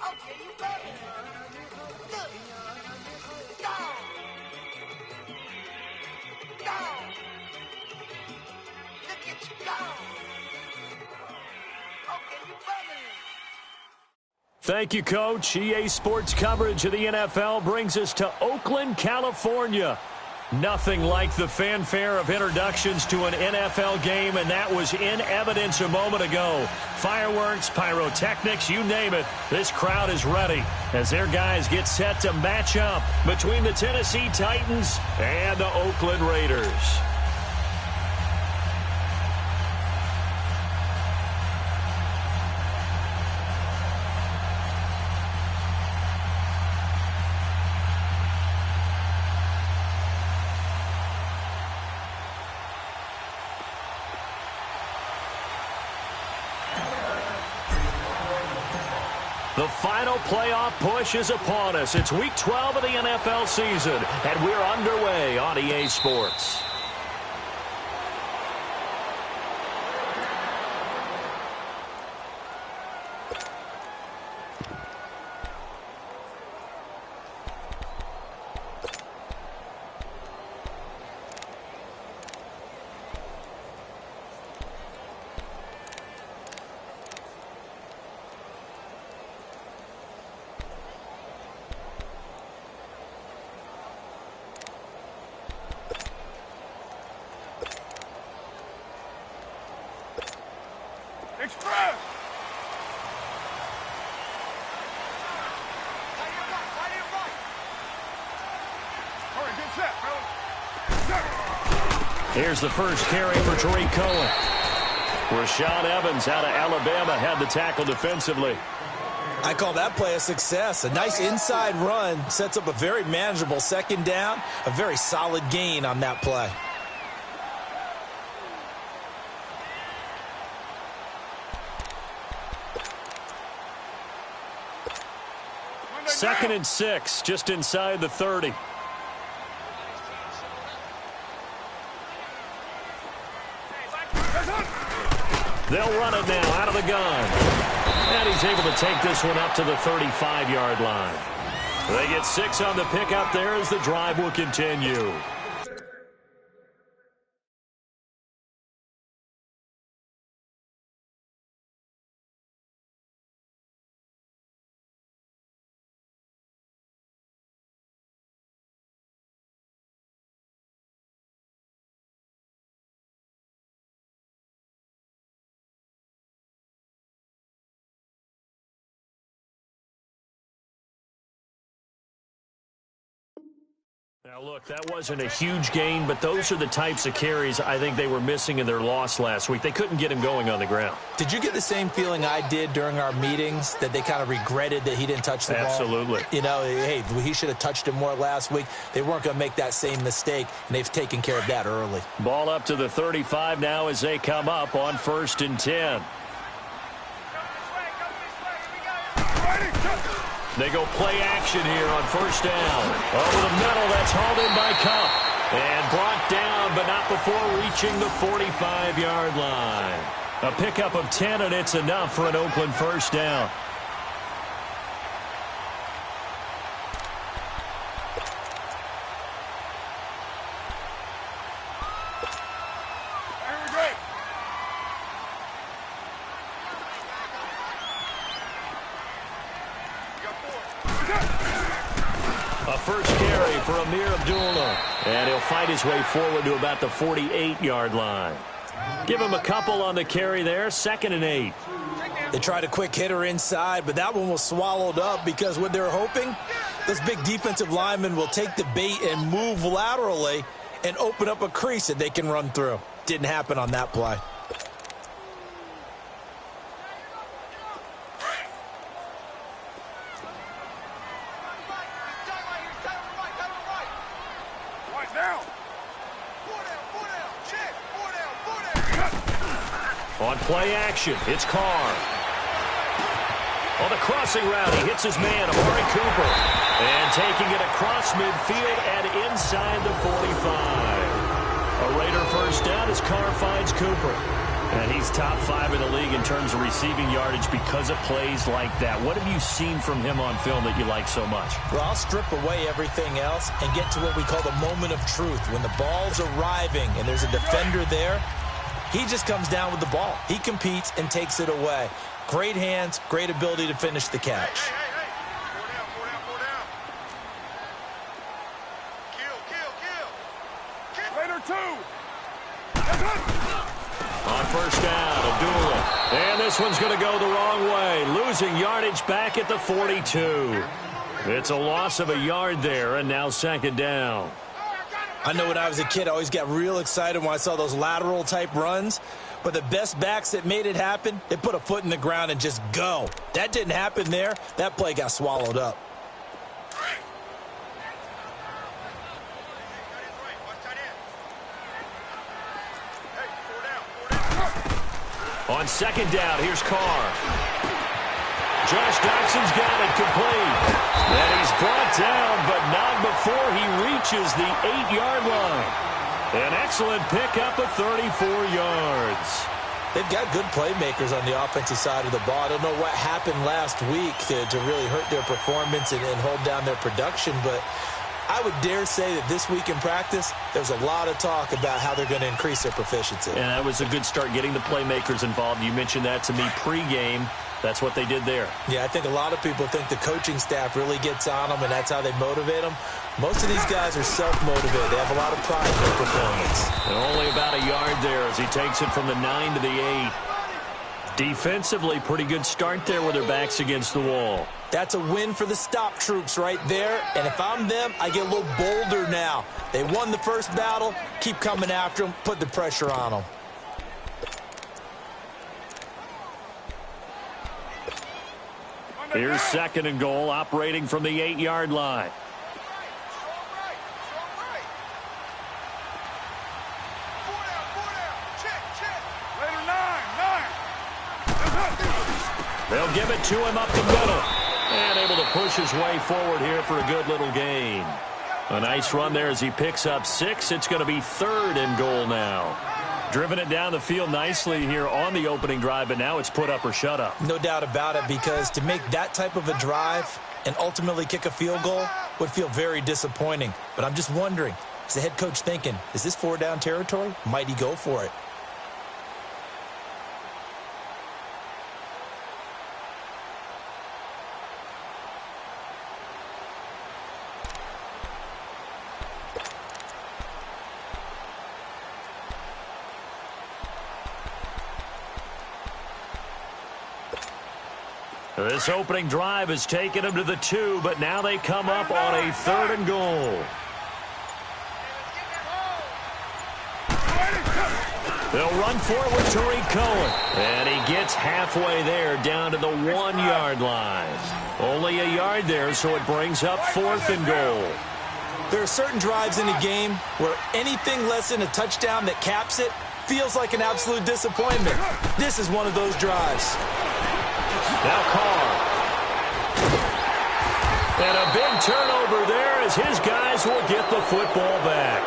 Okay, you ready? Look. Go. Go. Look at you go. Okay, you ready? Thank you, Coach. EA Sports coverage of the NFL brings us to Oakland, California. Nothing like the fanfare of introductions to an NFL game, and that was in evidence a moment ago. Fireworks, pyrotechnics, you name it. This crowd is ready as their guys get set to match up between the Tennessee Titans and the Oakland Raiders. The final playoff push is upon us. It's Week 12 of the NFL season, and we're underway on EA Sports. Express! All right, get set, fellas. Here's the first carry for Tariq Cohen. Rashad Evans out of Alabama had the tackle defensively. I call that play a success. A nice inside run sets up a very manageable second down, a very solid gain on that play. Second and 6, just inside the 30. They'll run it now out of the gun. And he's able to take this one up to the 35-yard line. They get 6 on the pickup there as the drive will continue. Now, look, that wasn't a huge gain, but those are the types of carries I think they were missing in their loss last week. They couldn't get him going on the ground. Did you get the same feeling I did during our meetings, that they kind of regretted that he didn't touch the ball? Absolutely. You know, hey, he should have touched it more last week. They weren't going to make that same mistake, and they've taken care of that early. Ball up to the 35 now as they come up on 1st and 10. They go play action here on 1st down. Over the middle, that's hauled in by Cup. And brought down, but not before reaching the 45-yard line. A pickup of 10, and it's enough for an Oakland 1st down. A first carry for Amir Abdullah. And he'll fight his way forward to about the 48-yard line. Give him a couple on the carry there. 2nd and 8. They tried a quick hitter inside, but that one was swallowed up because what they're hoping, this big defensive lineman will take the bait and move laterally and open up a crease that they can run through. Didn't happen on that play. On play action, it's Carr. On the crossing route, he hits his man, Amari Cooper. And taking it across midfield and inside the 45. A Raider 1st down as Carr finds Cooper. And he's top 5 in the league in terms of receiving yardage because of plays like that. What have you seen from him on film that you like so much? Well, I'll strip away everything else and get to what we call the moment of truth. When the ball's arriving and there's a defender there, he just comes down with the ball. He competes and takes it away. Great hands, great ability to finish the catch. Hey. Four down. Kill. Later, 2. On first down, Abdullah. And this one's going to go the wrong way. Losing yardage back at the 42. It's a loss of a yard there, and now second down. I know when I was a kid, I always got real excited when I saw those lateral-type runs. But the best backs that made it happen, they put a foot in the ground and just go. That didn't happen there. That play got swallowed up. On second down, here's Carr. Josh Doxson's got it complete. And he's brought down, but not before he reaches the 8-yard line. An excellent pickup of 34 yards. They've got good playmakers on the offensive side of the ball. I don't know what happened last week to really hurt their performance and hold down their production, but I would dare say that this week in practice, there's a lot of talk about how they're going to increase their proficiency. And that was a good start, getting the playmakers involved. You mentioned that to me pregame. That's what they did there. Yeah, I think a lot of people think the coaching staff really gets on them, and that's how they motivate them. Most of these guys are self-motivated. They have a lot of pride in their performance. And only about a yard there as he takes it from the 9 to the 8. Defensively, pretty good start there with their backs against the wall. That's a win for the stop troops right there. And if I'm them, I get a little bolder now. They won the first battle. Keep coming after them. Put the pressure on them. Here's second and goal, operating from the 8-yard line. They'll give it to him up the middle. And able to push his way forward here for a good little gain. A nice run there as he picks up 6. It's going to be third and goal now. Driven it down the field nicely here on the opening drive, but now it's put up or shut up. No doubt about it, because to make that type of a drive and ultimately kick a field goal would feel very disappointing. But I'm just wondering, is the head coach thinking, is this 4-down territory? Might he go for it? This opening drive has taken them to the 2, but now they come up on a third and goal. They'll run forward to Tariq Cohen. And he gets halfway there down to the 1-yard line. Only a yard there, so it brings up fourth and goal. There are certain drives in a game where anything less than a touchdown that caps it feels like an absolute disappointment. This is one of those drives. Now Carr. And a big turnover there as his guys will get the football back.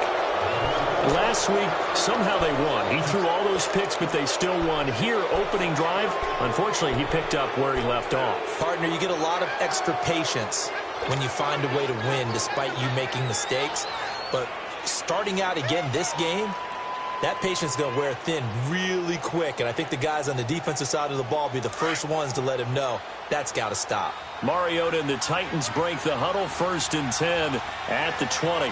Last week, somehow they won. He threw all those picks, but they still won. Here, opening drive, unfortunately, he picked up where he left off. Partner, you get a lot of extra patience when you find a way to win despite you making mistakes. But starting out again this game, that patience is going to wear thin really quick, and I think the guys on the defensive side of the ball be the first ones to let him know that's got to stop. Mariota and the Titans break the huddle, 1st and 10 at the 20.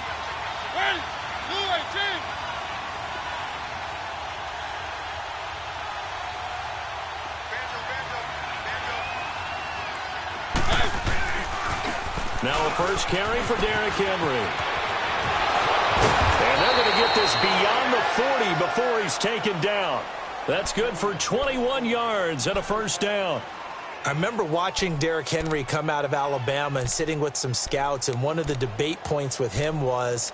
Now a first carry for Derrick Henry. And they're going to get this beyond the 40 before he's taken down. That's good for 21 yards and a first down. I remember watching Derrick Henry come out of Alabama and sitting with some scouts, and one of the debate points with him was,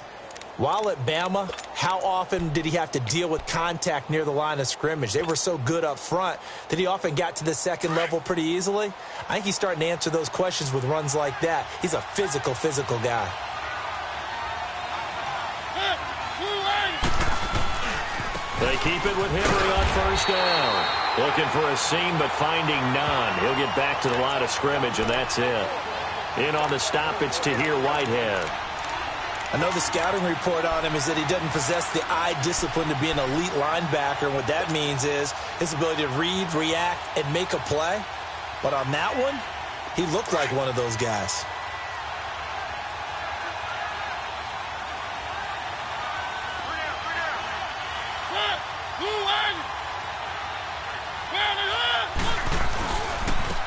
while at Bama, how often did he have to deal with contact near the line of scrimmage? They were so good up front that he often got to the second level pretty easily. I think he's starting to answer those questions with runs like that. He's a physical guy. They keep it with Henry on first down. Looking for a seam, but finding none. He'll get back to the line of scrimmage, and that's it. In on the stop, it's Tahir Whitehead. I know the scouting report on him is that he doesn't possess the eye discipline to be an elite linebacker. And what that means is his ability to read, react, and make a play. But on that one, he looked like one of those guys.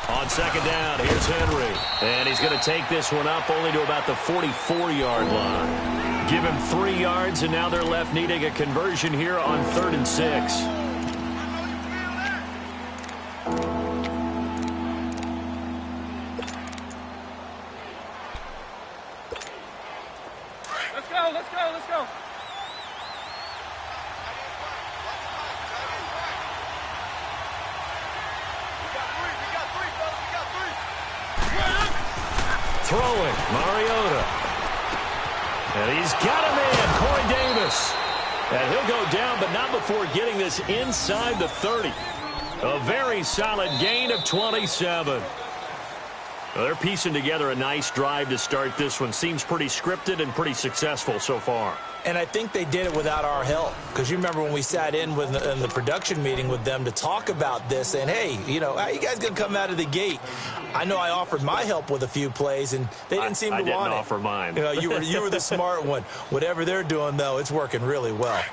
On second down, here's Henry. And he's going to take this one up only to about the 44-yard line. Give him 3 yards, and now they're left needing a conversion here on 3rd and 6. Let's go, let's go, let's go. Throwing, Mariota. And he's got a man, Corey Davis. And he'll go down, but not before getting this inside the 30. A very solid gain of 27. Well, they're piecing together a nice drive to start this one. Seems pretty scripted and pretty successful so far. And I think they did it without our help. Because you remember when we sat in the production meeting with them to talk about this, and hey, you know, how you guys going to come out of the gate? I know I offered my help with a few plays, and they didn't seem to want it. I didn't offer mine. You were the smart one. Whatever they're doing, though, it's working really well.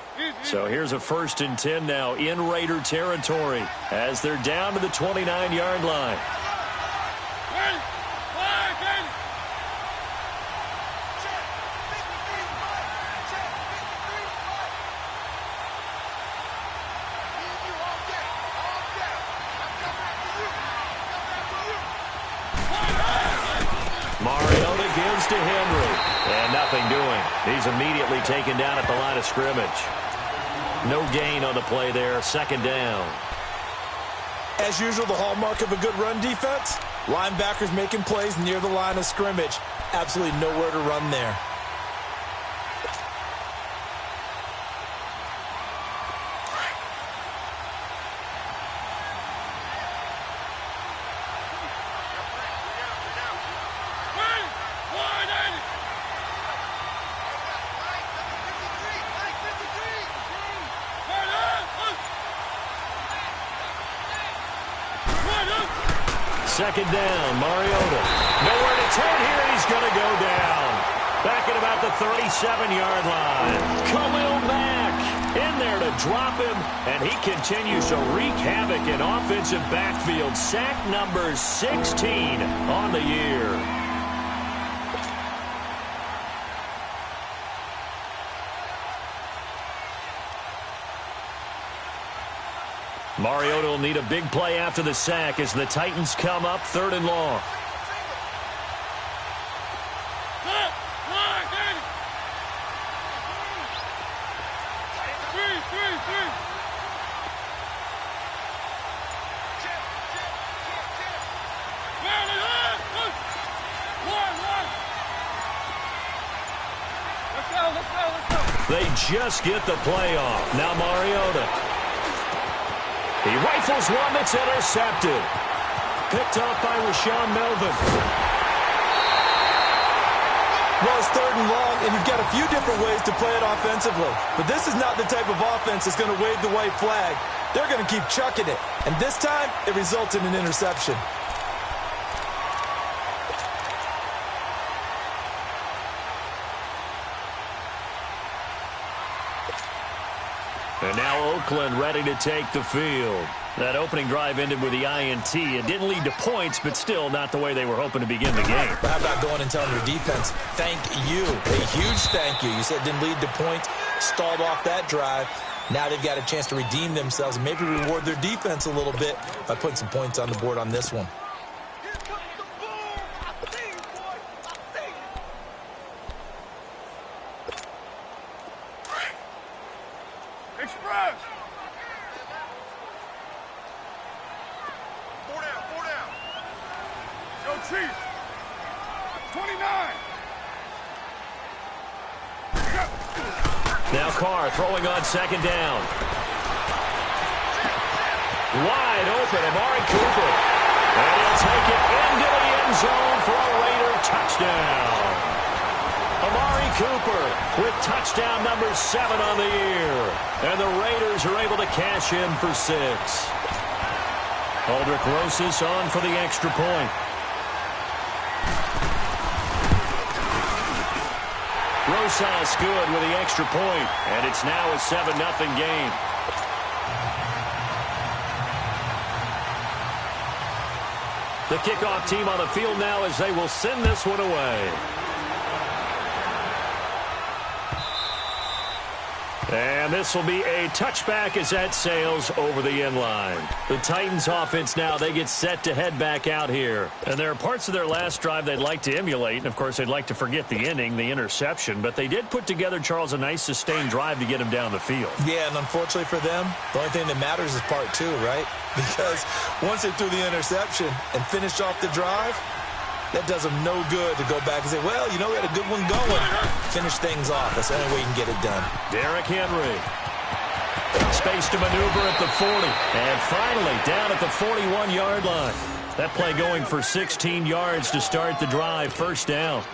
So here's a 1st and 10 now in Raider territory as they're down to the 29-yard line. Mariota gives to Henry, and nothing doing. He's immediately taken down at the line of scrimmage. No gain on the play there, 2nd down. As usual, the hallmark of a good run defense, linebackers making plays near the line of scrimmage. Absolutely nowhere to run there. Second down, Mariota. Nowhere to turn here, and he's going to go down. Back at about the 37-yard line. Khalil Mack in there to drop him, and he continues to wreak havoc in offensive backfield. Sack number 16 on the year. Mariota will need a big play after the sack as the Titans come up 3rd and long. They just get the play off. Now Mariota. He rifles one that's intercepted. Picked off by Rashawn Melvin. Well, it's 3rd and long, and you've got a few different ways to play it offensively. But this is not the type of offense that's going to wave the white flag. They're going to keep chucking it. And this time, it results in an interception. And now Oakland ready to take the field. That opening drive ended with the INT. It didn't lead to points, but still not the way they were hoping to begin the game. But how about going and telling your defense, thank you, a huge thank you. You said it didn't lead to points, stalled off that drive. Now they've got a chance to redeem themselves and maybe reward their defense a little bit by putting some points on the board on this one. Express! 4 down, 4 down. Go Chiefs. 29. Now Carr throwing on 2nd down. Wide open, Amari Cooper. And he'll take it into the end zone for a Raider touchdown. Amari Cooper with touchdown number 7 on the year. And the Raiders are able to cash in for 6. Aldrick Rosas on for the extra point. Rosas good with the extra point, and it's now a 7-0 game. The kickoff team on the field now as they will send this one away. And this will be a touchback as that sails over the end line. The Titans offense now, they get set to head back out here. And there are parts of their last drive they'd like to emulate. And, of course, they'd like to forget the ending, the interception. But they did put together, Charles, a nice sustained drive to get him down the field. Yeah, and unfortunately for them, the only thing that matters is part 2, right? Because once they threw the interception and finished off the drive, that does them no good to go back and say, well, you know, we had a good one going. Finish things off. That's the only way you can get it done. Derrick Henry. Space to maneuver at the 40. And finally, down at the 41-yard line. That play going for 16 yards to start the drive. First down.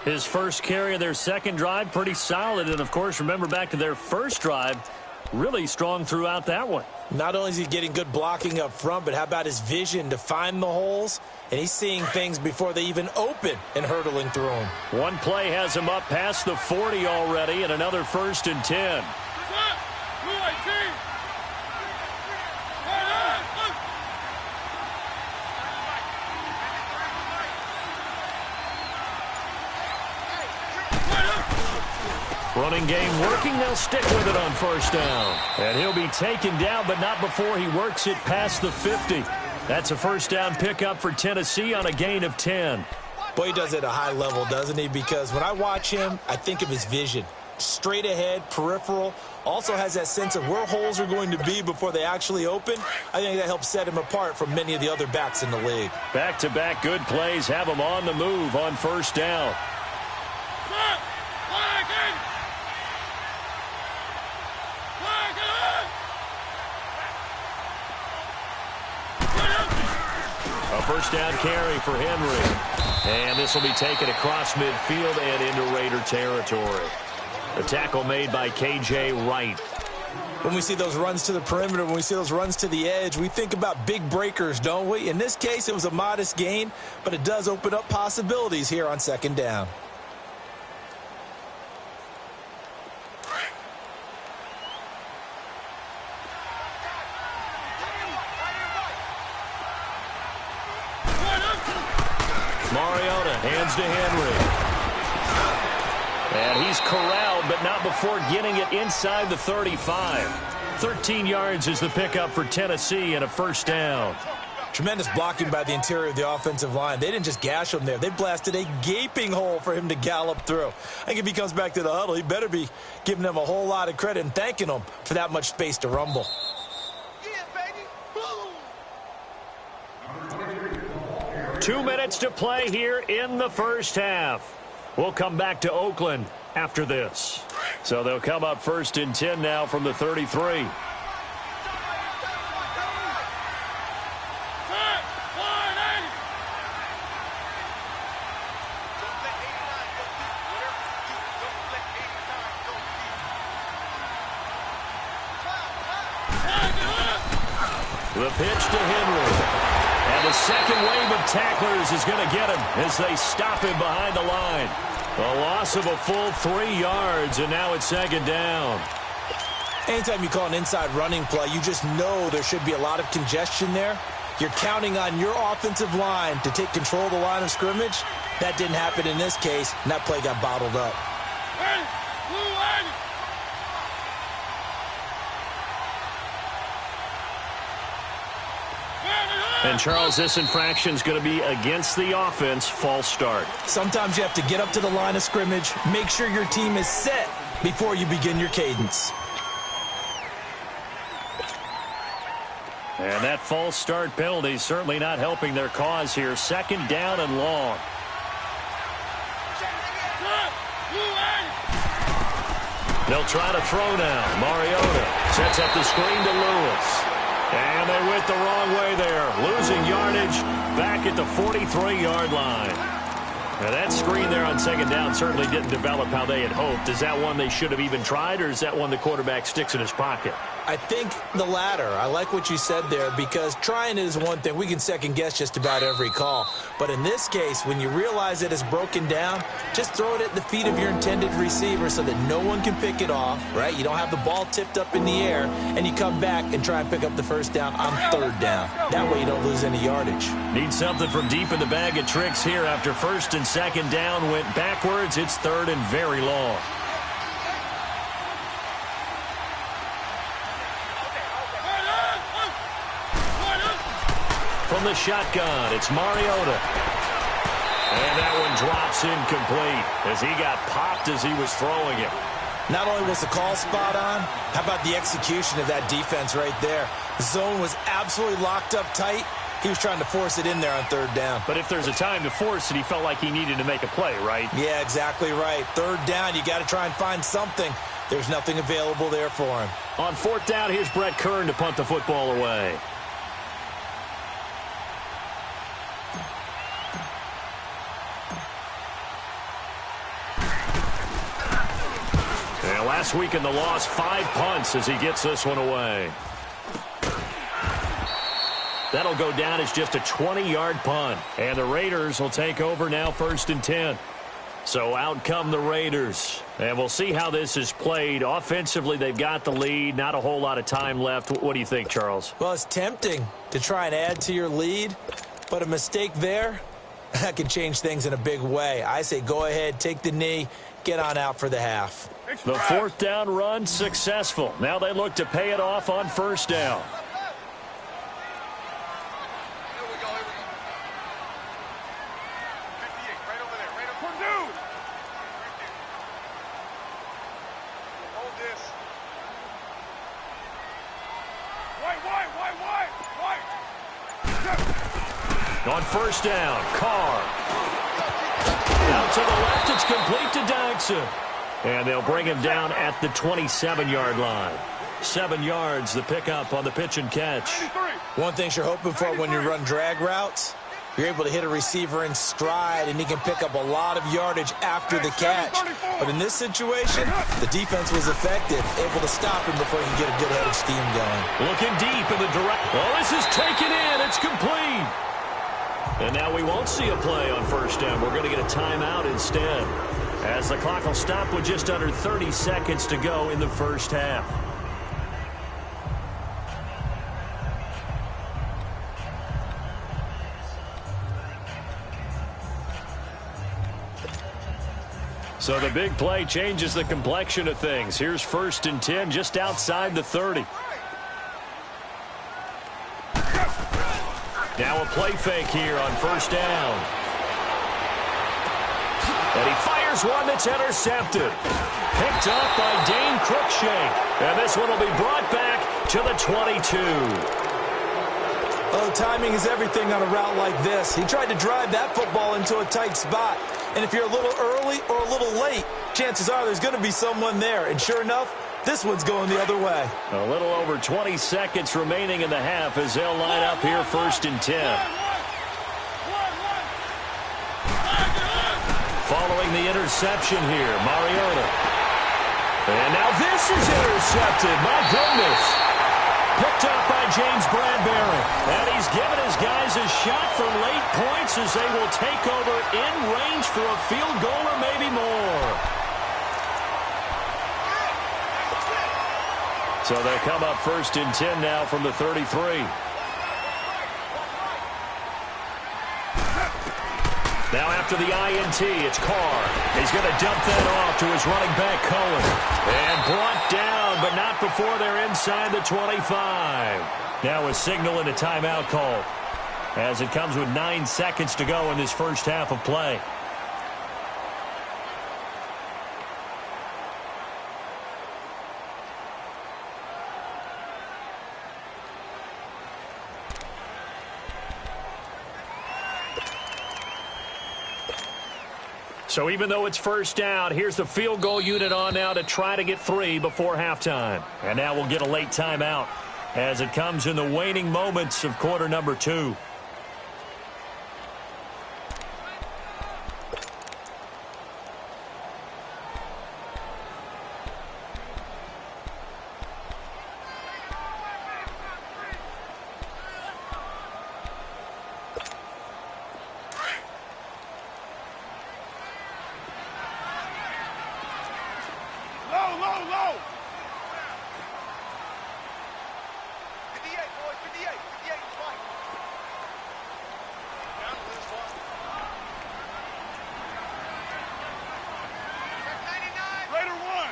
His first carry of their second drive, pretty solid. And, of course, remember back to their first drive, really strong throughout that one. Not only is he getting good blocking up front, but how about his vision to find the holes? And he's seeing things before they even open and hurdling through them. One play has him up past the 40 already, and another 1st and 10. Running game working. They'll stick with it on first down. And he'll be taken down, but not before he works it past the 50. That's a first down pickup for Tennessee on a gain of 10. Boy, he does it at a high level, doesn't he? Because when I watch him, I think of his vision. Straight ahead, peripheral. Also has that sense of where holes are going to be before they actually open. I think that helps set him apart from many of the other backs in the league. Back-to-back good plays have him on the move on first down. A first down carry for Henry. And this will be taken across midfield and into Raider territory. The tackle made by K.J. Wright. When we see those runs to the perimeter, when we see those runs to the edge, we think about big breakers, don't we? In this case, it was a modest gain, but it does open up possibilities here on second down. Mariota hands to Henry. And he's corralled, but not before getting it inside the 35. 13 yards is the pickup for Tennessee and a first down. Tremendous blocking by the interior of the offensive line. They didn't just gash him there. They blasted a gaping hole for him to gallop through. I think if he comes back to the huddle, he better be giving them a whole lot of credit and thanking them for that much space to rumble. 2 minutes to play here in the first half. We'll come back to Oakland after this. So they'll come up 1st and 10 now from the 33. The pitch to Henry. And the second wave of tacklers is going to get him as they stop him behind the line. A loss of a full 3 yards, and now it's second down. Anytime you call an inside running play, you just know there should be a lot of congestion there. You're counting on your offensive line to take control of the line of scrimmage. That didn't happen in this case, and that play got bottled up. And, Charles, this infraction is going to be against the offense, false start. Sometimes you have to get up to the line of scrimmage, make sure your team is set before you begin your cadence. And that false start penalty certainly not helping their cause here. Second down and long. They'll try to throw now. Mariota sets up the screen to Lewis. And they went the wrong way there, losing yardage back at the 43-yard line. Now, that screen there on second down certainly didn't develop how they had hoped. Is that one they should have even tried, or is that one the quarterback sticks in his pocket? I think the latter. I like what you said there, because trying it is one thing. We can second-guess just about every call. But in this case, when you realize it is broken down, just throw it at the feet of your intended receiver so that no one can pick it off, right? You don't have the ball tipped up in the air, and you come back and try and pick up the first down on third down. That way you don't lose any yardage. Need something from deep in the bag of tricks here after first and second down went backwards. It's third and very long. From the shotgun, it's Mariota. And that one drops incomplete as he got popped as he was throwing it. Not only was the call spot on, how about the execution of that defense right there? The zone was absolutely locked up tight. He was trying to force it in there on third down. But if there's a time to force it, he felt like he needed to make a play, right? Yeah, exactly right. Third down, you got to try and find something. There's nothing available there for him. On fourth down, here's Brett Kern to punt the football away. Last week in the loss, 5 punts as he gets this one away. That'll go down as just a 20-yard punt. And the Raiders will take over now, first and 10. So out come the Raiders. And we'll see how this is played. Offensively, they've got the lead. Not a whole lot of time left. What do you think, Charles? Well, it's tempting to try and add to your lead. But a mistake there, that can change things in a big way. I say go ahead, take the knee, get on out for the half. The fourth down run successful. Now they look to pay it off on first down. Here we go. 58, right over there. Right up. Purdue! Hold this. White. On first down, Carr. Out to the left, it's complete to Dodson. And they'll bring him down at the 27-yard line. 7 yards, the pickup on the pitch and catch. One thing you're hoping for when you run drag routes, you're able to hit a receiver in stride, and he can pick up a lot of yardage after the catch. But in this situation, the defense was effective, able to stop him before he could get a good head of steam going. Looking deep in the direct. Oh, this is taken in. It's complete. And now we won't see a play on first down. We're going to get a timeout instead, as the clock will stop with just under 30 seconds to go in the first half. So the big play changes the complexion of things. Here's first and 10 just outside the 30. Now a play fake here on first down. And he fires one that's intercepted. Picked up by Dane Cruikshank. And this one will be brought back to the 22. Oh, timing is everything on a route like this. He tried to drive that football into a tight spot. And if you're a little early or a little late, chances are there's going to be someone there. And sure enough, this one's going the other way. A little over 20 seconds remaining in the half as they'll line up here first and 10. Following the interception here, Mariota. And now this is intercepted. My goodness. Picked up by James Bradbury. And he's given his guys a shot for late points as they will take over in range for a field goal or maybe more. So they come up first and 10 now from the 33. Now after the INT, it's Carr. He's going to dump that off to his running back, Cohen. And brought down, but not before they're inside the 25. Now a signal and a timeout call, as it comes with 9 seconds to go in this first half of play. So even though it's first down, here's the field goal unit on now to try to get 3 before halftime. And now we'll get a late timeout as it comes in the waning moments of quarter number 2. Low. 58, boys, 58 is right. Down to this one. 99. Raider 1.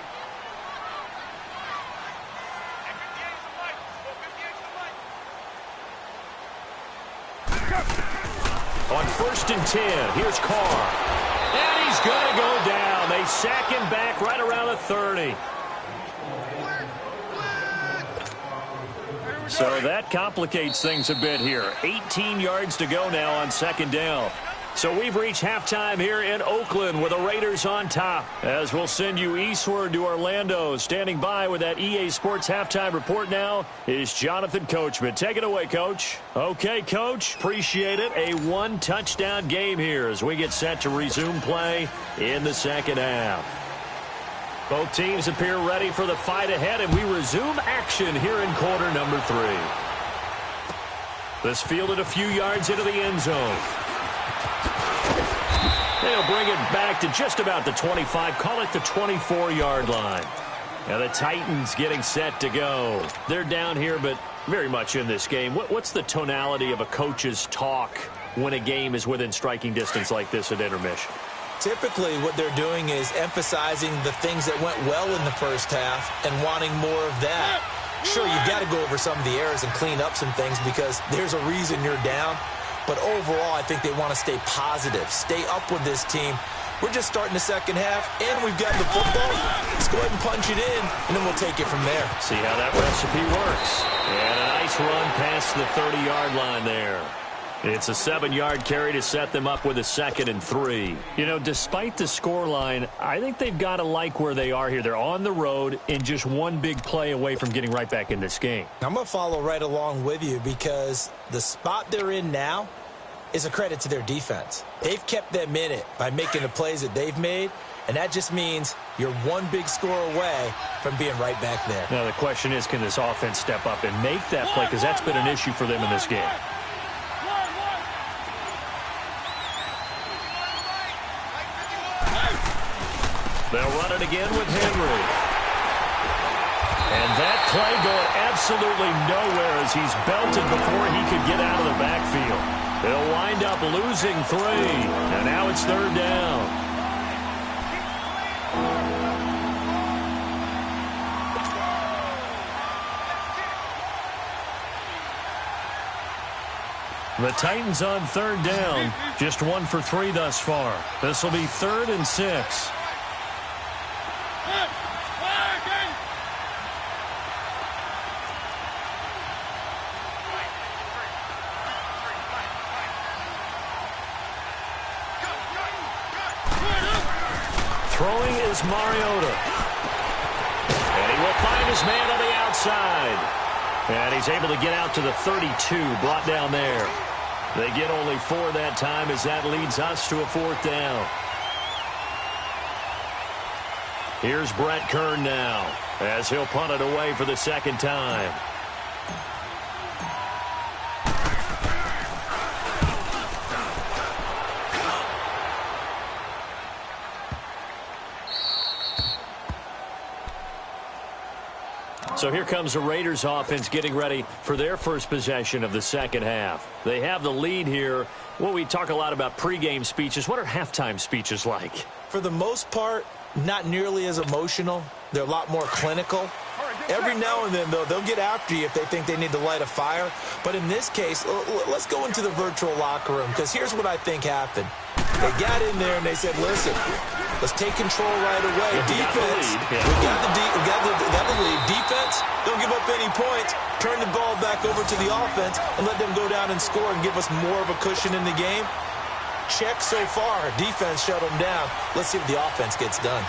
And 58 is the right. Well, 58 is the right. On 1st and 10, here's Carr. And he's going to go down. They sack him back right around the 30. So that complicates things a bit here. 18 yards to go now on 2nd down. So we've reached halftime here in Oakland with the Raiders on top. As we'll send you eastward to Orlando. Standing by with that EA Sports halftime report now is Jonathan Coachman. Take it away, Coach. Okay, Coach. Appreciate it. A 1-touchdown game here as we get set to resume play in the 2nd half. Both teams appear ready for the fight ahead, and we resume action here in quarter number 3. This fielded a few yards into the end zone. They'll bring it back to just about the 25, call it the 24-yard line. Now the Titans getting set to go. They're down here, but very much in this game. What's the tonality of a coach's talk when a game is within striking distance like this at intermission? Typically, what they're doing is emphasizing the things that went well in the first half and wanting more of that. Sure, you've got to go over some of the errors and clean up some things because there's a reason you're down. But overall, I think they want to stay positive, stay up with this team. We're just starting the 2nd half, and we've got the football. Let's go ahead and punch it in, and then we'll take it from there. See how that recipe works. And a nice run past the 30-yard line there. It's a 7-yard carry to set them up with a 2nd and 3. You know, despite the scoreline, I think they've got to like where they are here. They're on the road and just one big play away from getting right back in this game. I'm going to follow right along with you because the spot they're in now is a credit to their defense. They've kept them in it by making the plays that they've made, and that just means you're one big score away from being right back there. Now, the question is, can this offense step up and make that play? Because that's been an issue for them in this game. They'll run it again with Henry. And that play going absolutely nowhere as he's belted before he could get out of the backfield. They'll wind up losing 3. And now it's 3rd down. The Titans on 3rd down. Just 1 for 3 thus far. This will be 3rd and 6. Throwing is Mariota. And he will find his man on the outside. And he's able to get out to the 32, brought down there. They get only 4 that time as that leads us to a 4th down. Here's Brett Kern now as he'll punt it away for the 2nd time. So here comes the Raiders offense getting ready for their first possession of the 2nd half. They have the lead here. Well, we talk a lot about pregame speeches. What are halftime speeches like? For the most part, not nearly as emotional. They're a lot more clinical. Every now and then, though, they'll get after you if they think they need to light a fire. But in this case, let's go into the virtual locker room because here's what I think happened. They got in there and they said, listen, let's take control right away. Defense, we got the lead. Defense, don't give up any points. Turn the ball back over to the offense and let them go down and score and give us more of a cushion in the game. Check so far. Defense shut them down. Let's see if the offense gets done.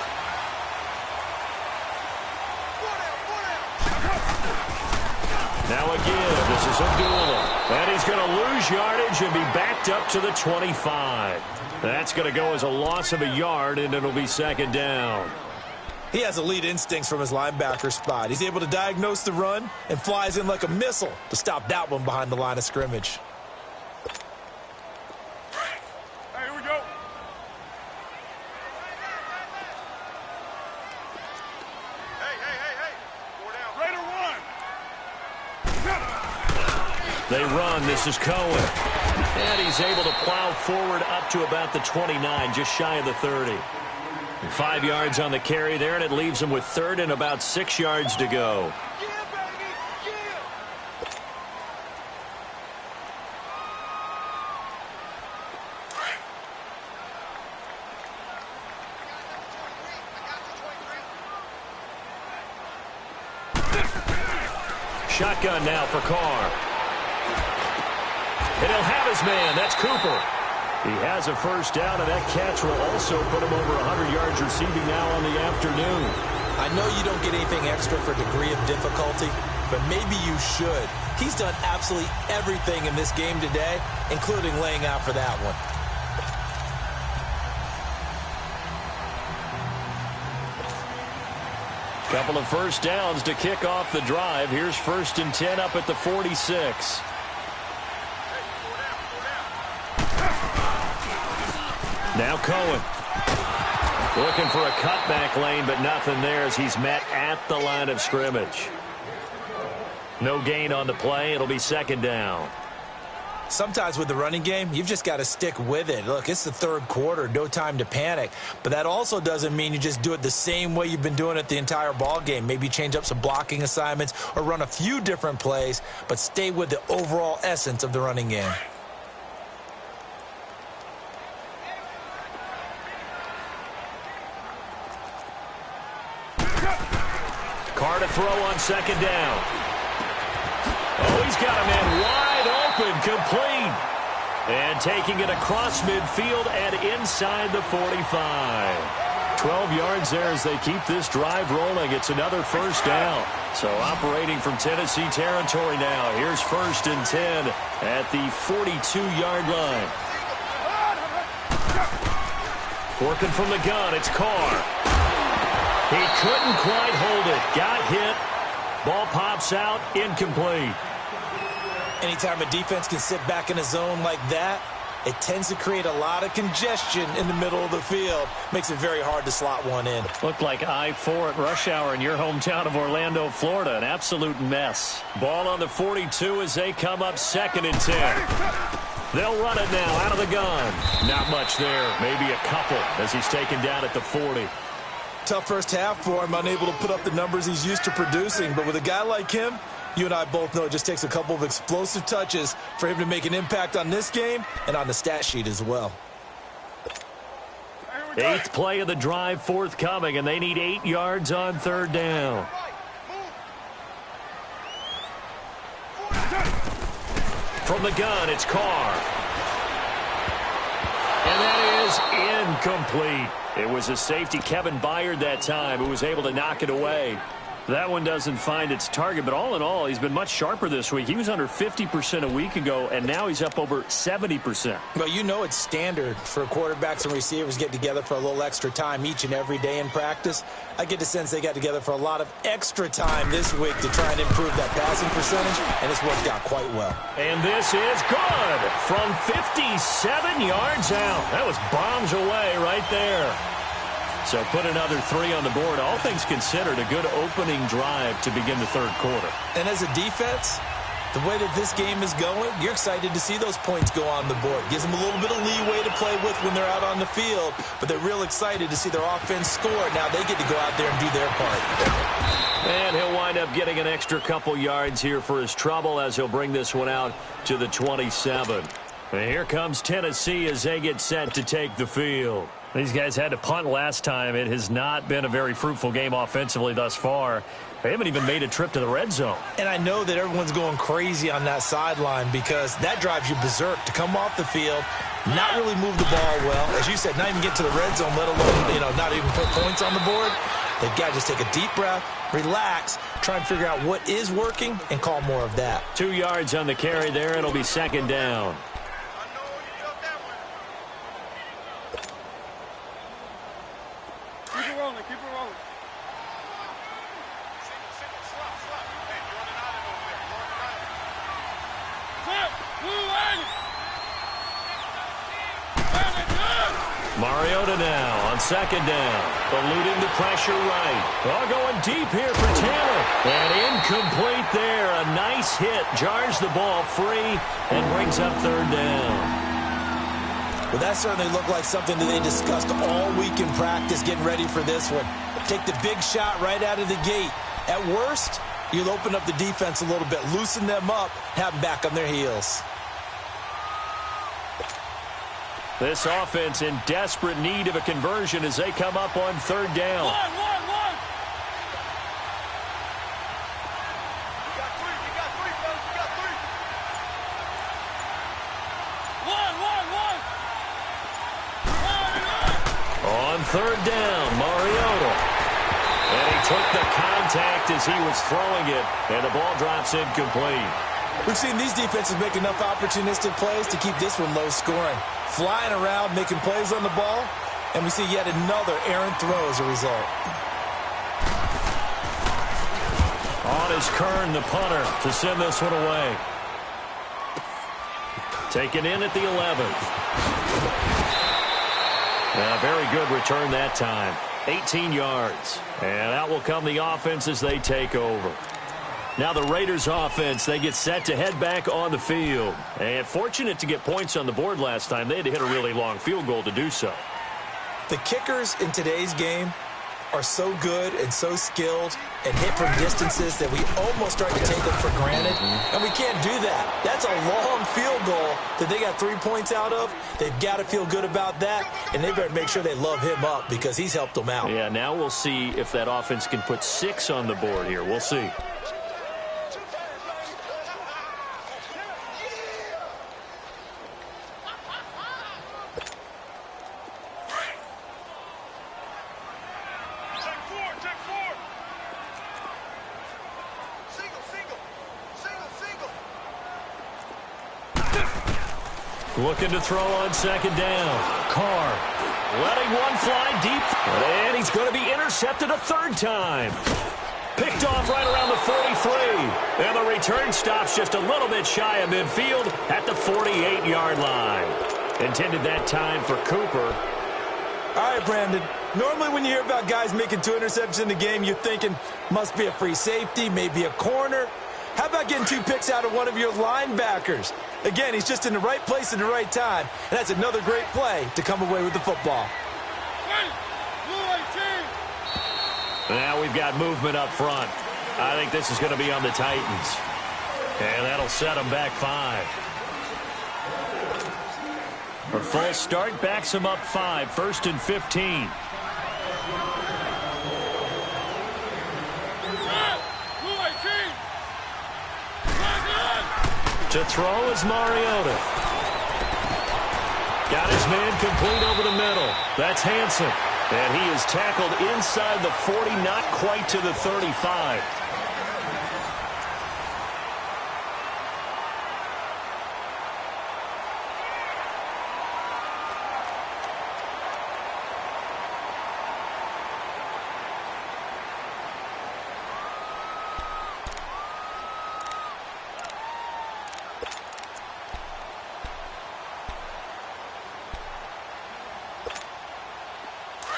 Now again, this is Abdullah. And he's going to lose yardage and be backed up to the 25. That's going to go as a loss of a yard, and it'll be second down. He has elite instincts from his linebacker spot. He's able to diagnose the run and flies in like a missile to stop that one behind the line of scrimmage. Hey, here we go. Hey. 4 down. Raider 1. They run. This is Cohen. And he's able to plow forward up to about the 29, just shy of the 30. 5 yards on the carry there, and it leaves him with third and about 6 yards to go. Yeah, baby, yeah. Shotgun now for Carr. And he'll have his man. That's Cooper. He has a first down, and that catch will also put him over 100 yards receiving now on the afternoon. I know you don't get anything extra for degree of difficulty, but maybe you should. He's done absolutely everything in this game today, including laying out for that one. Couple of first downs to kick off the drive. Here's 1st and 10 up at the 46. Now Cohen. Looking for a cutback lane, but nothing there as he's met at the line of scrimmage. No gain on the play. It'll be second down. Sometimes with the running game, you've just got to stick with it. Look, it's the third quarter, no time to panic. But that also doesn't mean you just do it the same way you've been doing it the entire ball game. Maybe change up some blocking assignments or run a few different plays, but stay with the overall essence of the running game. Carr to throw on second down. Oh, he's got a man wide open, complete. And taking it across midfield and inside the 45. 12 yards there as they keep this drive rolling. It's another first down. So operating from Tennessee territory now. Here's 1st and 10 at the 42-yard line. Working from the gun, it's Carr. He couldn't quite hold it. Got hit. Ball pops out. Incomplete. Anytime a defense can sit back in a zone like that, it tends to create a lot of congestion in the middle of the field. Makes it very hard to slot one in. Looked like I-4 at rush hour in your hometown of Orlando, Florida. An absolute mess. Ball on the 42 as they come up 2nd and 10. They'll run it now out of the gun. Not much there. Maybe a couple as he's taken down at the 40. Tough first half for him, unable to put up the numbers he's used to producing. But with a guy like him, you and I both know it just takes a couple of explosive touches for him to make an impact on this game and on the stat sheet as well. 8th play of the drive forthcoming, and they need 8 yards on 3rd down. From the gun, it's Carr. And that is incomplete. It was a safety, Kevin Byard, that time, who was able to knock it away. That one doesn't find its target, but all in all, he's been much sharper this week. He was under 50% a week ago, and now he's up over 70%. Well, you know it's standard for quarterbacks and receivers get together for a little extra time each and every day in practice. I get the sense they got together for a lot of extra time this week to try and improve that passing percentage, and it's worked out quite well. And this is good from 57 yards out. That was bombs away right there. So put another 3 on the board. All things considered, a good opening drive to begin the 3rd quarter. And as a defense, the way that this game is going, you're excited to see those points go on the board. Gives them a little bit of leeway to play with when they're out on the field, but they're real excited to see their offense score. Now they get to go out there and do their part. And he'll wind up getting an extra couple yards here for his trouble as he'll bring this one out to the 27. And here comes Tennessee as they get set to take the field. These guys had to punt last time. It has not been a very fruitful game offensively thus far. They haven't even made a trip to the red zone. And I know that everyone's going crazy on that sideline because that drives you berserk to come off the field, not really move the ball well. As you said, not even get to the red zone, let alone, not even put points on the board. They've got to just take a deep breath, relax, try and figure out what is working, and call more of that. 2 yards on the carry there. It'll be second down. Keep it rolling, keep it rolling. Mariota now on second down. Eluding the pressure right. All going deep here for Taylor. And incomplete there. A nice hit. Jars the ball free and brings up third down. Well, that certainly looked like something that they discussed all week in practice getting ready for this one. Take the big shot right out of the gate. At worst, you'll open up the defense a little bit, loosen them up, have them back on their heels. This offense in desperate need of a conversion as they come up on third down. One. On third down, Mariota. And he took the contact as he was throwing it, and the ball drops incomplete. We've seen these defenses make enough opportunistic plays to keep this one low scoring. Flying around, making plays on the ball, and we see yet another errant throw as a result. On is Kern, the punter, to send this one away. Taken in at the 11th. A very good return that time. 18 yards. And out will come the offense as they take over. Now the Raiders offense, they get set to head back on the field. And fortunate to get points on the board last time. They had to hit a really long field goal to do so. The kickers in today's game are so good and so skilled and hit from distances that we almost start to take them for granted. And we can't do that. That's a long field goal that they got 3 points out of. They've got to feel good about that, and they better make sure they love him up because he's helped them out. Yeah, now we'll see if that offense can put 6 on the board here. We'll see. Looking to throw on second down. Carr letting one fly deep. And he's going to be intercepted a third time. Picked off right around the 43. And the return stops just a little bit shy of midfield at the 48-yard line. Intended that time for Cooper. All right, Brandon. Normally when you hear about guys making 2 interceptions in the game, you're thinking must be a free safety, maybe a corner. How about getting 2 picks out of one of your linebackers? Again, he's just in the right place at the right time, and that's another great play to come away with the football. Now we've got movement up front. I think this is going to be on the Titans. And that'll set them back 5. A false start backs them up 5, 1st and 15. To throw is Mariota. Got his man complete over the middle. That's Hansen. And he is tackled inside the 40, not quite to the 35.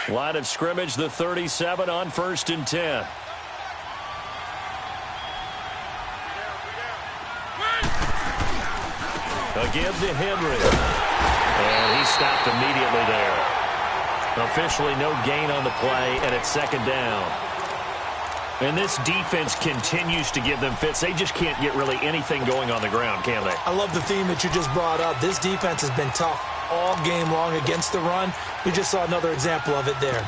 Line of scrimmage, the 37 on 1st and 10. Again to Henry. And he stopped immediately there. Officially no gain on the play, and it's second down. And this defense continues to give them fits. They just can't get really anything going on the ground, can they? I love the theme that you just brought up. This defense has been tough all game long against the run. We just saw another example of it there.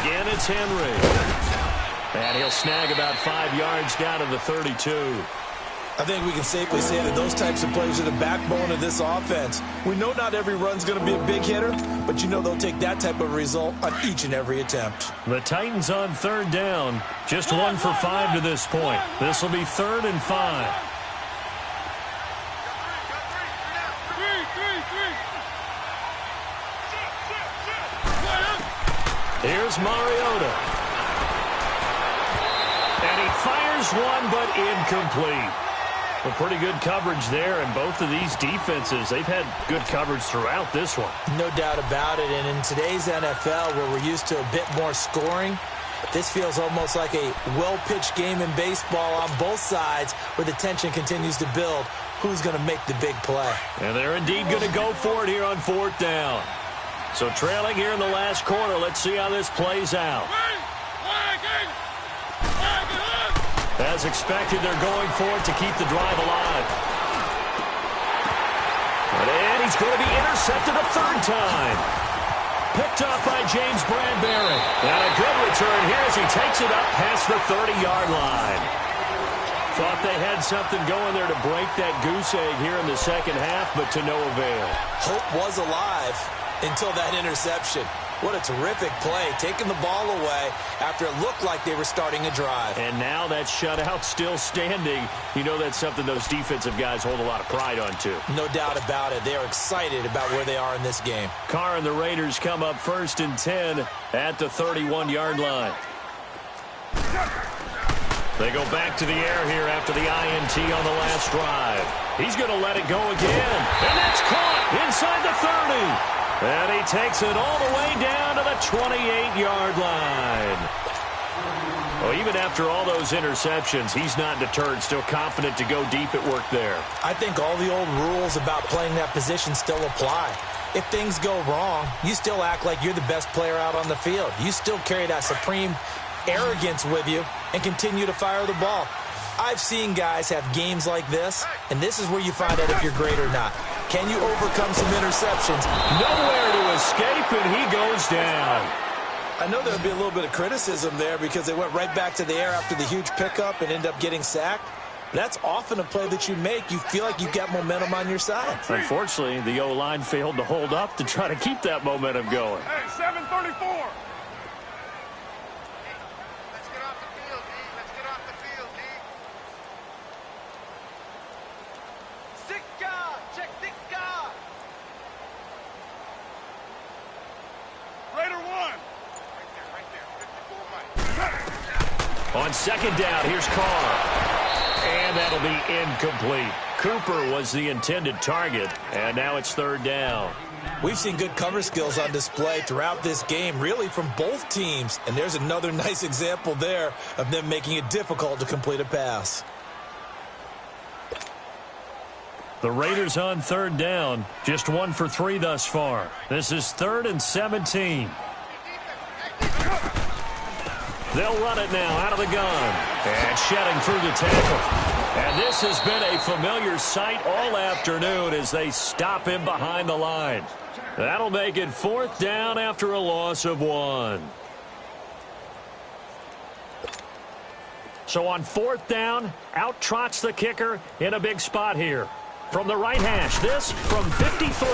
Again, it's Henry. And he'll snag about 5 yards down to the 32. I think we can safely say that those types of plays are the backbone of this offense. We know not every run's going to be a big hitter, but you know they'll take that type of result on each and every attempt. The Titans on third down. Just 1 for 5 to this point. This will be 3rd and 5. Here's Mariota. And he fires one, but incomplete. Well, pretty good coverage there, and both of these defenses, they've had good coverage throughout this one. No doubt about it, and in today's NFL, where we're used to a bit more scoring, this feels almost like a well-pitched game in baseball on both sides where the tension continues to build. Who's going to make the big play? And they're indeed going to go for it here on 4th down. So trailing here in the last quarter, let's see how this plays out. As expected, they're going for it to keep the drive alive. And he's going to be intercepted a 3rd time. Picked up by James Bradbury. And a good return here as he takes it up past the 30-yard line. Thought they had something going there to break that goose egg here in the second half, but to no avail. Hope was alive until that interception. What a terrific play, taking the ball away after it looked like they were starting a drive. And now that shutout still standing. You know that's something those defensive guys hold a lot of pride on, too. No doubt about it. They are excited about where they are in this game. Carr and the Raiders come up 1st and 10 at the 31-yard line. They go back to the air here after the INT on the last drive. He's going to let it go again. And that's caught inside the 30. And he takes it all the way down to the 28-yard line. Well, even after all those interceptions, he's not deterred, still confident to go deep at work there. I think all the old rules about playing that position still apply. If things go wrong, you still act like you're the best player out on the field. You still carry that supreme arrogance with you and continue to fire the ball. I've seen guys have games like this, and this is where you find out if you're great or not. Can you overcome some interceptions? Nowhere to escape, and he goes down. I know there'll be a little bit of criticism there because they went right back to the air after the huge pickup and end up getting sacked. That's often a play that you make. You feel like you've got momentum on your side. Unfortunately, the O-line failed to hold up to try to keep that momentum going. Hey, 7:34. On 2nd down, here's Carr. And that'll be incomplete. Cooper was the intended target, and now it's 3rd down. We've seen good cover skills on display throughout this game, really from both teams. And there's another nice example there of them making it difficult to complete a pass. The Raiders on 3rd down, just 1 for 3 thus far. This is 3rd and 17. They'll run it now out of the gun. And shedding through the tackle. And this has been a familiar sight all afternoon as they stop him behind the line. That'll make it 4th down after a loss of 1. So on 4th down, out trots the kicker in a big spot here. From the right hash, this from 53.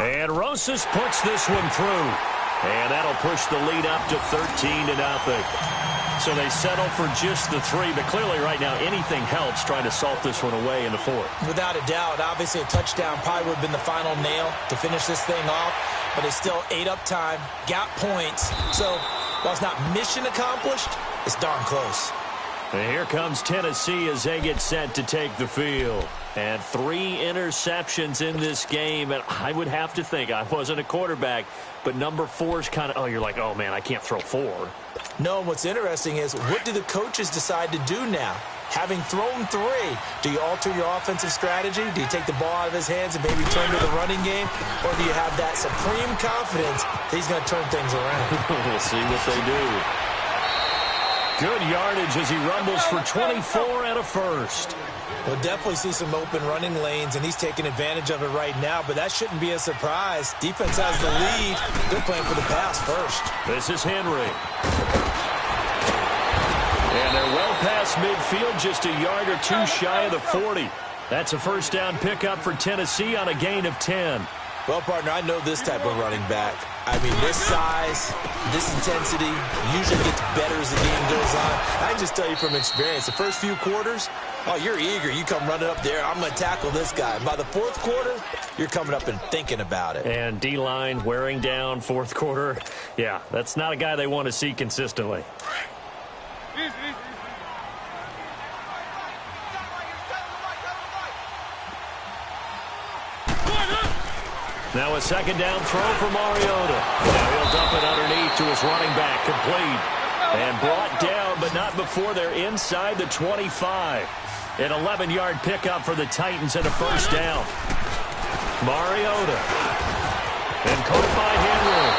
And Rosas puts this one through. And that'll push the lead up to 13-0. So they settle for just the 3, but clearly right now anything helps trying to salt this one away in the 4th. Without a doubt, obviously a touchdown probably would have been the final nail to finish this thing off, but it's still ate up time, got points. So while it's not mission accomplished, it's darn close. And here comes Tennessee as they get set to take the field. And 3 interceptions in this game. And I would have to think, I wasn't a quarterback, but number 4 is kind of, oh, you're like, oh, man, I can't throw 4. No, what's interesting is what do the coaches decide to do now? Having thrown 3, do you alter your offensive strategy? Do you take the ball out of his hands and maybe turn to the running game? Or do you have that supreme confidence that he's going to turn things around? We'll see what they do. Good yardage as he rumbles for 24 and a first. We'll definitely see some open running lanes, and he's taking advantage of it right now, but that shouldn't be a surprise. Defense has the lead. They're playing for the pass first. This is Henry. And they're well past midfield, just a yard or two shy of the 40. That's a first down pickup for Tennessee on a gain of 10. Well, partner, I know this type of running back. I mean, this size, this intensity usually gets better as the game goes on. I can just tell you from experience, the first few quarters, oh, you're eager. You come running up there, I'm going to tackle this guy. By the fourth quarter, you're coming up and thinking about it. And D-line wearing down fourth quarter. Yeah, that's not a guy they want to see consistently. Now a second down throw for Mariota. Now he'll dump it underneath to his running back, complete. And brought down, but not before they're inside the 25. An 11-yard pickup for the Titans and a first down. Mariota. And caught by Henry.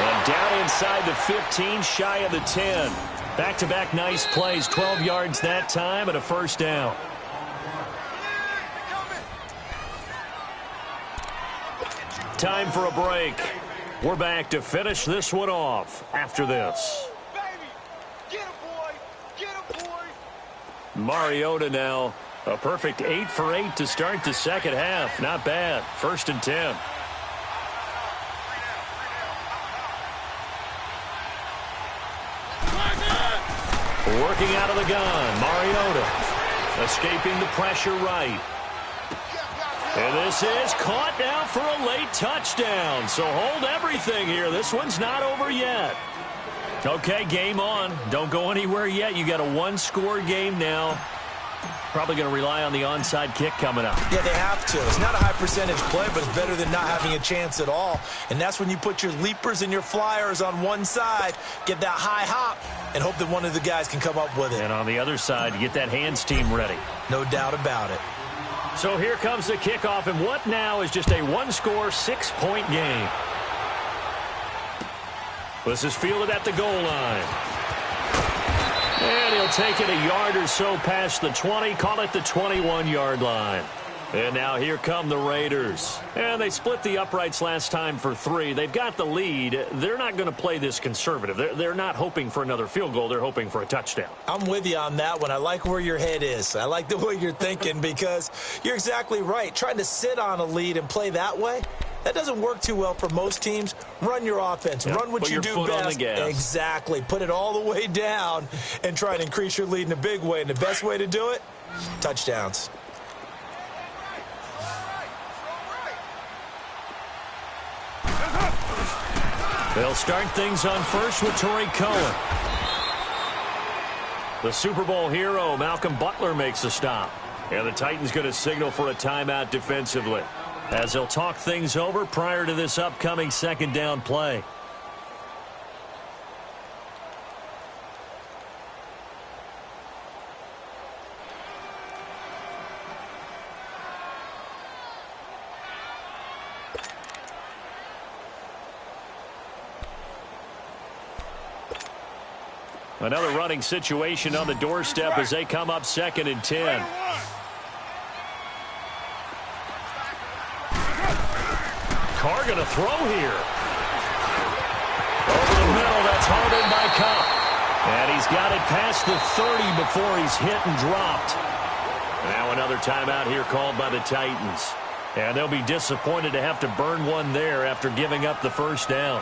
And down inside the 15, shy of the 10. Back-to-back nice plays, 12 yards that time and a first down. Time for a break. We're back to finish this one off after this. Get him, boy. Get him, boy. Mariota now. A perfect 8 for 8 to start the second half. Not bad. First and 10. Working out of the gun. Mariota. Escaping the pressure right. And this is caught now for a late touchdown. So hold everything here. This one's not over yet. Okay, game on. Don't go anywhere yet. You got a one-score game now. Probably going to rely on the onside kick coming up. Yeah, they have to. It's not a high percentage play, but it's better than not having a chance at all. And that's when you put your leapers and your flyers on one side, get that high hop, and hope that one of the guys can come up with it. And on the other side, you get that hands team ready. No doubt about it. So here comes the kickoff, and what now is just a one-score, 6-point game. This is fielded at the goal line. And he'll take it a yard or so past the 20, call it the 21-yard line. And now here come the Raiders. And they split the uprights last time for 3. They've got the lead. They're not going to play this conservative. They're not hoping for another field goal. They're hoping for a touchdown. I'm with you on that one. I like where your head is. I like the way you're thinking because you're exactly right. Trying to sit on a lead and play that way, that doesn't work too well for most teams. Run your offense. Run what you do best. On the gas. Exactly. Put it all the way down and try and increase your lead in a big way. And the best way to do it, touchdowns. They'll start things on first with Torrey Cohen. The Super Bowl hero, Malcolm Butler, makes a stop. And the Titans going to signal for a timeout defensively, as they'll talk things over prior to this upcoming second down play. Another running situation on the doorstep as they come up second and 10. Carr going to throw here. Over the middle, that's hauled in by Cup. And he's got it past the 30 before he's hit and dropped. Now another timeout here called by the Titans. And they'll be disappointed to have to burn one there after giving up the first down.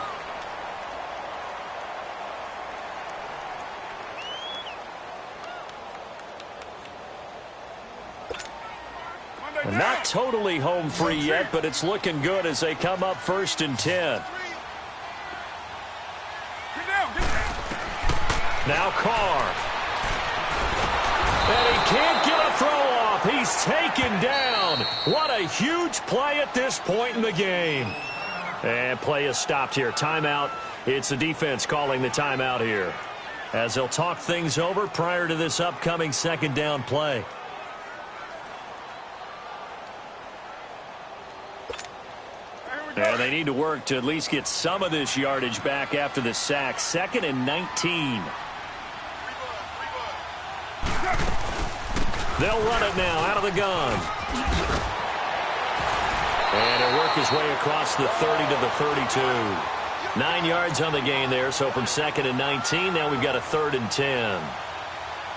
Not totally home free yet, but it's looking good as they come up first and 10. Now Carr. And he can't get a throw off. He's taken down. What a huge play at this point in the game. And play is stopped here. Timeout. It's the defense calling the timeout here, as they'll talk things over prior to this upcoming second down play. And they need to work to at least get some of this yardage back after the sack. Second and 19. They'll run it now out of the gun. And he'll work his way across the 30 to the 32. 9 yards on the gain there, so from 2nd and 19, now we've got a 3rd and 10.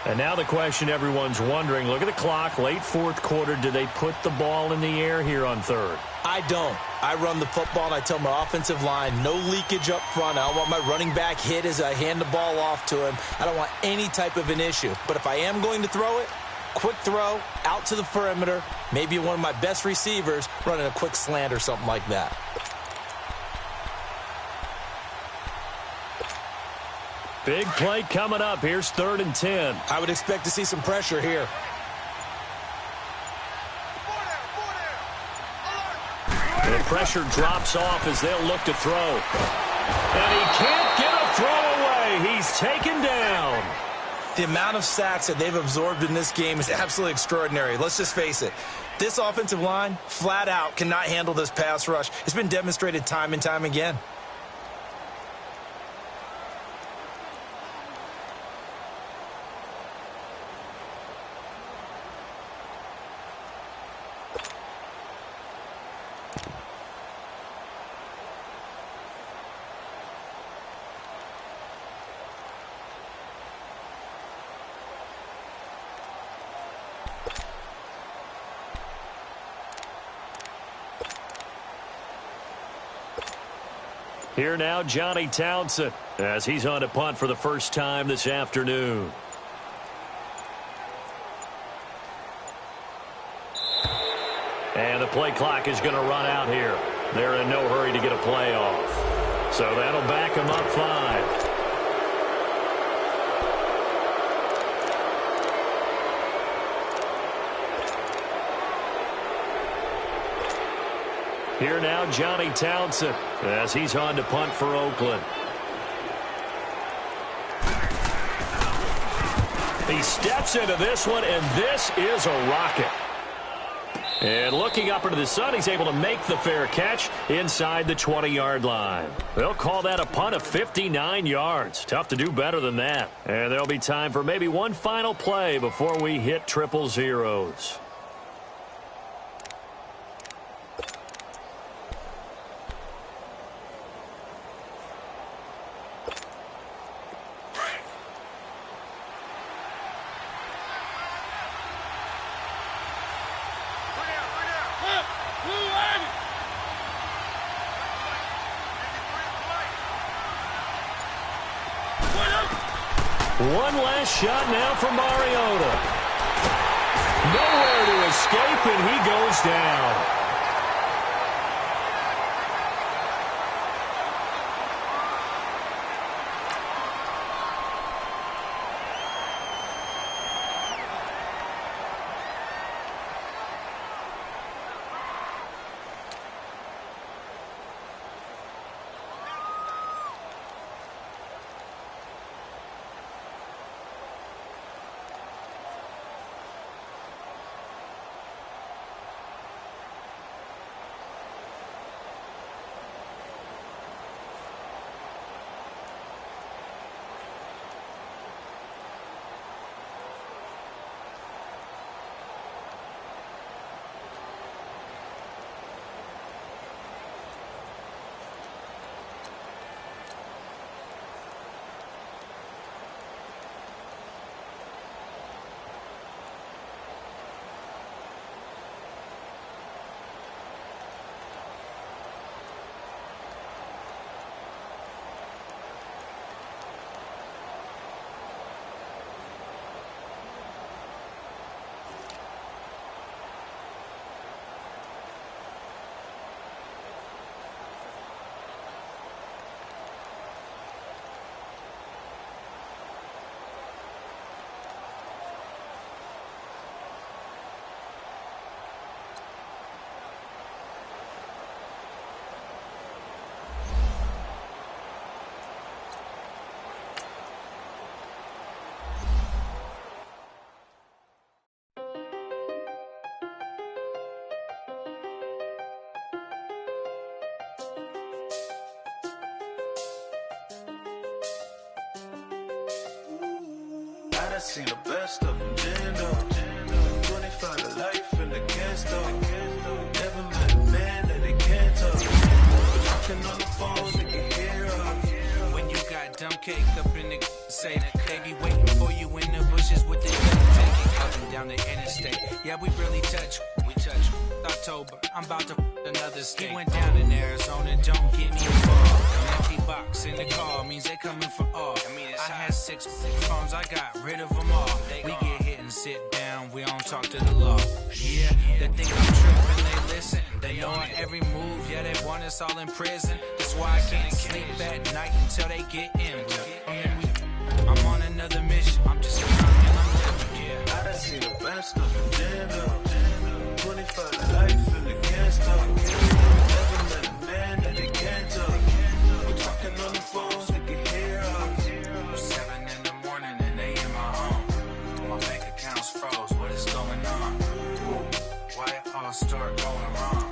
And now the question everyone's wondering, look at the clock, late 4th quarter, do they put the ball in the air here on 3rd? I don't. I run the football, and I tell my offensive line, no leakage up front. I don't want my running back hit as I hand the ball off to him. I don't want any type of an issue. But if I am going to throw it, quick throw, out to the perimeter, maybe one of my best receivers running a quick slant or something like that. Big play coming up. Here's 3rd and 10. I would expect to see some pressure here. The pressure drops off as they'll look to throw. And he can't get a throw away. He's taken down. The amount of sacks that they've absorbed in this game is absolutely extraordinary. Let's just face it. This offensive line, flat out, cannot handle this pass rush. It's been demonstrated time and time again. Here now, Johnny Townsend, as he's on to punt for the first time this afternoon. And the play clock is going to run out here. They're in no hurry to get a play off. So that'll back them up 5. Here now, Johnny Townsend, as he's on to punt for Oakland. He steps into this one, and this is a rocket. And looking up into the sun, he's able to make the fair catch inside the 20-yard line. They'll call that a punt of 59 yards. Tough to do better than that. And there'll be time for maybe one final play before we hit triple zeros. One last shot now for Mariota. Nowhere to escape, and he goes down. I seen the best of them, Jando. talking on the phone, they can hear us. When you got dumb cake up in the say that they be waiting for you in the bushes with the take it up and down the interstate. Yeah, we really touch. We touch. October, I'm about to another state. He went down in Arizona, don't get me involved. An empty box in the car means they coming for all. I had 6 phones, I got rid of them all. We get hit and sit down, we don't talk to the law. Yeah, they think I'm tripping, they listen. They know our every move, yeah, they want us all in prison. That's why I can't sleep at night until they get in. I'm on another mission, I'm just young and I'm living, yeah. I done seen the best of them jammed up. 25 to life and they can't stop. Never met a man that they can't talk. We're talking on the phones, they can hear us. 7 in the morning and they in my home. My bank account's froze, what is going on? Why it all start going wrong?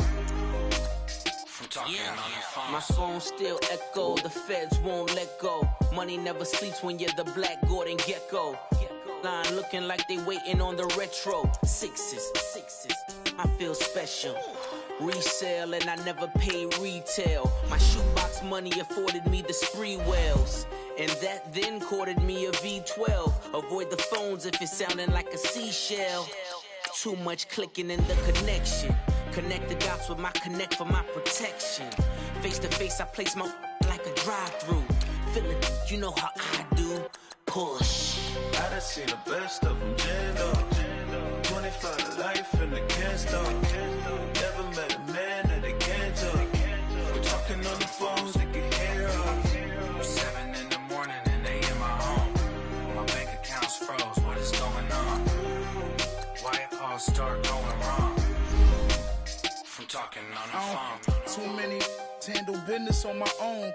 From talking on the phone. My phone still echo, the feds won't let go. Money never sleeps when you're the Black Gordon Gecko. Line looking like they waiting on the retro. Sixes, I feel special. Resale and I never pay retail. My shoebox money afforded me the spree wells. And that then courted me a V12. Avoid the phones if it's sounding like a seashell. Too much clicking in the connection. Connect the dots with my connect for my protection. Face to face, I place my like a drive-through. Feeling, you know how I do. Push. I done seen the best of them jammed up. 25 to life and they can't stop. Never met a man that they can't talk. We're talking on the phones, they can hear us. 7 in the morning and they in my home. My bank account's froze, what is going on? Why it all start going wrong? From talking on the phone. Too many to handle business on my own.